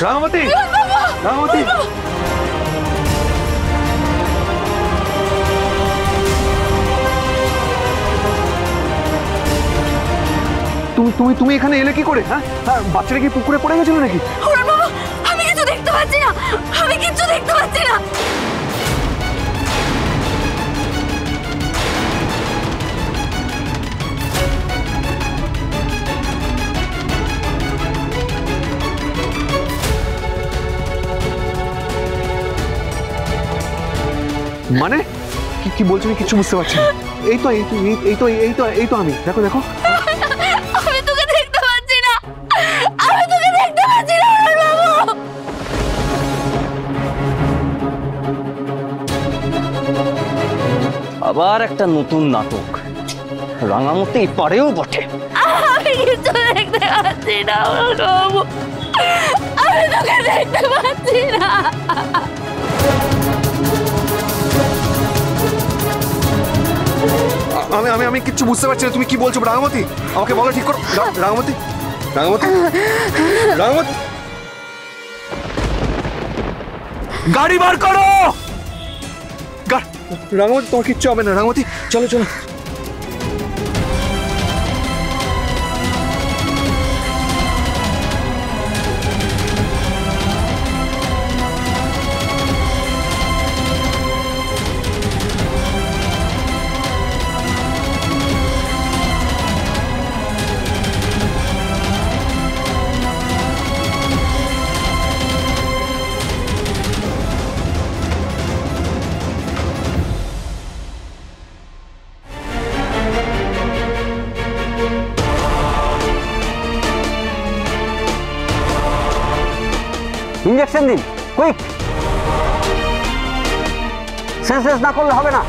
রাঙামাটি, রাঙামাটি, তুমি এখানে এলে কি করে? হ্যাঁ, বাচ্চাটা কি পুকুরে পড়ে গেছিল নাকি? আমি কিছু দেখতে পাচ্ছি না, আমি কিছু দেখতে পাচ্ছি না। মানে কি বলছো? আমি কিছু বুঝতে পারছি না। এই তো আমি। দেখো দেখো, আমি তোকে দেখতে পাচ্ছি না, আমি তোকে দেখতে পাচ্ছি না বাবু। আবার একটা নতুন নাটক, রাঙামাটি পারেও বটে। আমি কিছু দেখতে পাচ্ছি না বাবু, আমি তোকে দেখতে পাচ্ছি না। আমি কিচ্ছু বুঝতে পারছি না। তুমি কি বলছো রাঙামাটি? আমাকে বলো ঠিক করো। রাঙামাটি, রাঙামাটি, রাঙামাটি, গাড়ি বার করো। রাঙামাটি, তোমার কিচ্ছু হবে না। রাঙামাটি, চলো চলো। ইঞ্জেকশন দিন, কুইক। সেন্সলেস না করলে হবে না।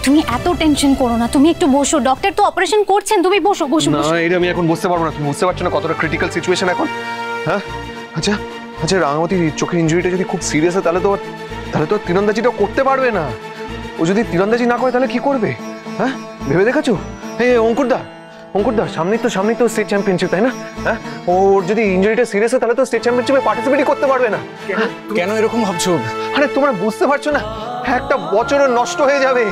তুমি এত টেনশন করো না, তুমি একটু বসো, ডক্টর তো অপারেশন করছেন, তুমি বসো বসো। না, এটা আমি এখন বুঝতে পারবো না। তুমি বুঝতে পারছো না কতটা ক্রিটিক্যাল সিচুয়েশন এখন? হ্যাঁ, আচ্ছা আচ্ছা, রাঙামাটির চোখের ইনজুরিটা যদি খুব সিরিয়াস হয় তাহলে তো তীরন্দাজিটা করতে পারবে না। ও যদি তীরন্দাজি না করে তাহলে কি করবে? হ্যাঁ, ভেবে দেখেছো? এই অঙ্কুরদা, সামনেই তো স্টেট চ্যাম্পিয়নশিপ, তাই না? হ্যাঁ, ওর যদি ইনজুরিটা সিরিয়াস হয় তাহলে তো স্টেট চ্যাম্পিয়নশিপে পার্টিসিপেটই করতে পারবে না। কেন এরকম ভাবছো? আরে তোমরা বুঝতে পারছো না, একটা বছরও নষ্ট হয়ে যাবে।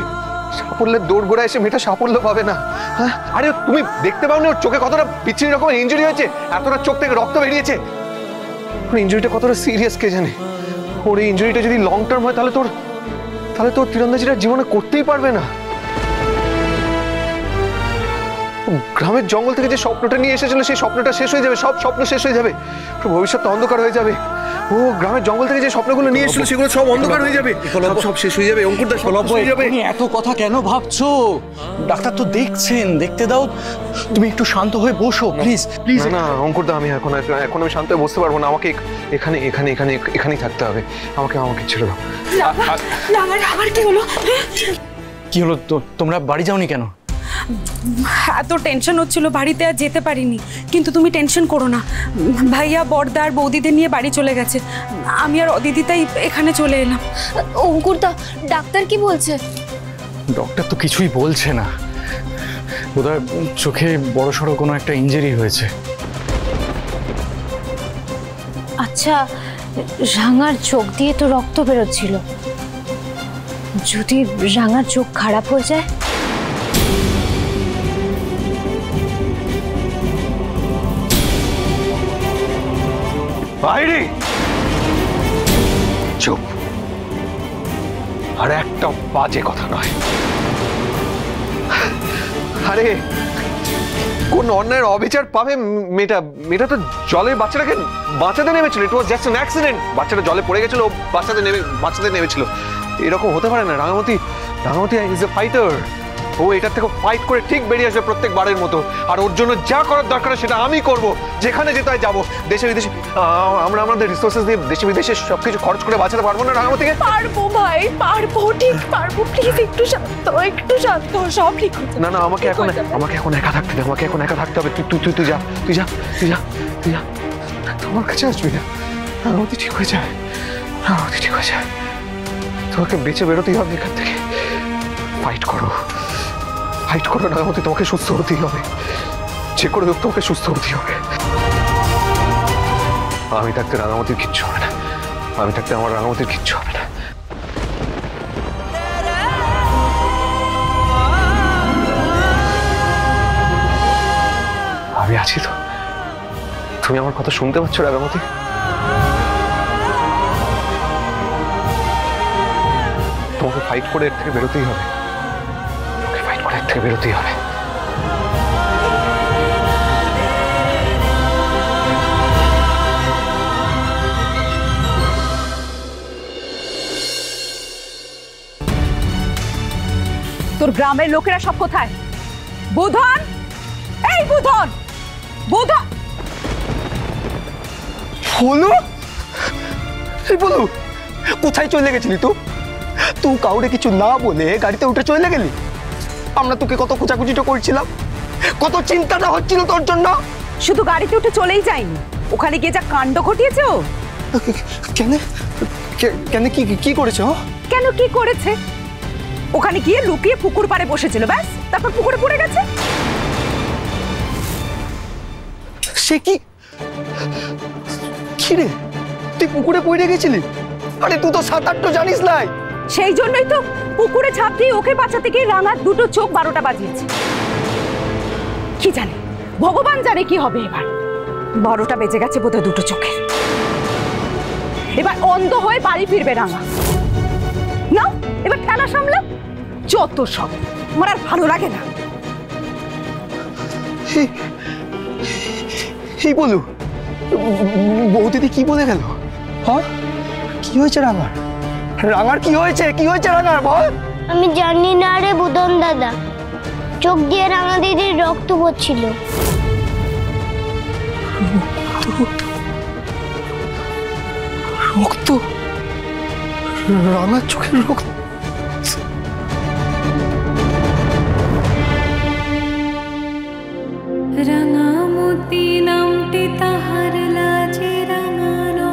সাফল্যের দৌড় গোড়া এসে মেয়েটা সাফল্য পাবে না। হ্যাঁ, আরে তুমি দেখতে পাওনি ওর চোখে কতটা বিচ্ছিরি রকমের ইনজুরি হয়েছে? এতটা চোখ থেকে রক্ত বেরিয়েছে। ওর ইনজুরিটা কতটা সিরিয়াস কে জানে? ওর এই ইনজুরিটা যদি লং টার্ম হয় তাহলে তোর তীরন্দাজিটা জীবনে করতেই পারবে না। গ্রামের জঙ্গল থেকে যে স্বপ্নটা নিয়ে এসেছিল সেই স্বপ্নটা শেষ হয়ে যাবে, সব স্বপ্ন শেষ হয়ে যাবে, ভবিষ্যৎটা অন্ধকার হয়ে যাবে। ও গ্রামের জঙ্গল থেকে যে স্বপ্নগুলো নিয়ে এসেছিল সেগুলো সব অন্ধকার হয়ে যাবে, সব শেষ হয়ে যাবে। অঙ্কুরদা, সব শেষ হয়ে যাবে। তুমি এত কথা কেন ভাবছো? ডাক্তার তো দেখছেন, দেখতে দাও। তুমি একটু শান্ত হয়ে বসো প্লিজ প্লিজ। না অঙ্কুরদা, আমি এখন আমি শান্ত হয়ে বসতে পারবো না। আমাকে এখানেই থাকতে হবে। আমাকে ছেড়ে দাও। আমার কি হলো? কি হলো? তোমরা বাড়ি যাওনি কেন? এত টেনশন হচ্ছিল, বাড়িতে আর যেতে পারিনি। কিন্তু তুমি টেনশন করো না, ভাইয়া বড়দার বৌদিদের নিয়ে বাড়ি চলে গেছে। আমি আর অদিদিতাই এখানে চলে এলাম। অঙ্কুরদা, ডাক্তার কি বলছে? ডক্টর তো কিছুই বলছে না, বোধহয় চোখে বড়সড় কোনো একটা ইনজুরি হয়েছে। আচ্ছা, রাঙার চোখ দিয়ে তো রক্ত বেরোচ্ছিল, যদি রাঙার চোখ খারাপ হয়ে যায়? বাইরে চুপ, আর একটা বাজে কথা নয়। আরে কোন অন্যায়ের অবিচার পাবে মেয়েটা? মেয়েটা তো জলে বাচ্চাটাকে বাঁচাতে নেমেছিল। ইট ওয়াজ জাস্ট অ্যান অ্যাক্সিডেন্ট। বাচ্চাটা জলে পড়ে গেছিল, বাঁচাতে নেমেছিল। এরকম হতে পারে না। Rangamati is a fighter. ও এটার থেকে ফাইট করে ঠিক বেরিয়ে আসবে প্রত্যেকবারের মতো। আর ওর জন্য যা করার দরকার সেটা আমি করব। যেখানে যেতে হয় যাবো। দেশে বিদেশে আমরা আমাদের রিসোর্সেস দিয়ে দেশে বিদেশে সবকিছু খরচ করে বাঁচাতে পারবো না রাঙামতিকে? পারবো ভাই, পারবো, ঠিক পারবো। প্লিজ একটু শান্ত, একটু শান্ত, সব ঠিক হচ্ছে। না আমাকে এখন একা থাকতে দে। আমাকে এখন একা থাকতে হবে। তুই যা। তোমার কাছে আসবি না। রাঙামতি ঠিক হয়ে যায়। তোমাকে বেঁচে বেরোতেই হবে এখান থেকে। ফাইট করো রাঙামতি। তোমাকে সুস্থ হতেই হবে। যে করে হোক তোমাকে সুস্থ হতেই হবে। আমি থাকতে রাঙামতির কিচ্ছু হবে না। আমি থাকতে আমার রাঙামতির কিচ্ছু হবে না। আমি আছি তো। তুমি আমার কথা শুনতে পাচ্ছ রাঙামতি? তোমাকে ফাইট করে এর থেকে বেরোতেই হবে। তোর গ্রামের লোকেরা সব কোথায়? বুধন, এই বুধন, বলু কোথায় চলে গেছিলি তুই কাউরে কিছু না বলে গাড়িতে উঠে চলে গেলি। আমরা তোকে কত খোঁচাখুচিটা করছিলাম, কত চিন্তাটা হচ্ছিল তোর জন্য। শুধু গাড়িতে উঠে চলেই যায়নি, ওখানে গিয়ে যা কাণ্ড ঘটিয়েছে ও। কেন কি করেছে? কেন কি করেছে? ওখানে গিয়ে লুকিয়ে পুকুর পাড়ে বসেছিল, ব্যাস, তারপর পুকুরে পড়ে গেছে। সে কি রে, তুই পুকুরে পড়ে গেছিলি? আরে তুই তো সাঁতার তো জানিস নাই। সেই জন্যই তো পুকুরে ঝাঁপ দিয়ে ওকে বাঁচাতে গিয়ে রাঙার দুটো চোখ 12টা বাজিয়েছে। কি জানে, ভগবান জানে কি হবে এবার। 12টা বেজে গেছে বোধহয় দুটো চোখে। এবার অন্ধ হয়ে বাড়ি ফিরবে রাঙা। না, এবার ঠেলা সামলা। যত সব, আমার আর ভালো লাগে না। এই বলু, বৌদিদি কি বলে গেল? হ্যাঁ, কি হয়েছে রাঙার কি হয়েছে রাঙার, বল। আমি জানি না রে বুদন দাদা, চোখ দিয়ে রাঙা দিদির রক্ত পড়ছিল। রক্ত? রাঙার চোখের রক্ত? রাঙামতি নামটি তাহার লাজে রাঙানো,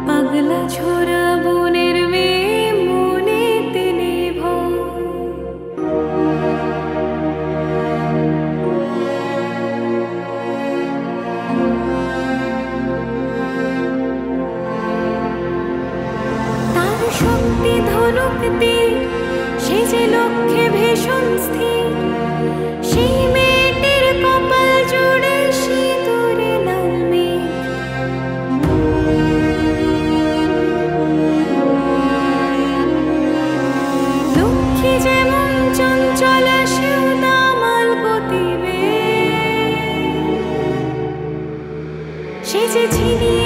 পাগলা ছোড়া বনের মেয়ে মনে তিনি তার শক্তি ধনুক তীর, সে যে লক্ষ্যে ভীষণ স্থির। সেই মেয়েটির কপাল জুড়ে সিঁদুরে লাল মেঘ। লক্ষ্মী যেমন চঞ্চলা, সেও দামাল গতিবেগ। সে যে ঝিনিয়ে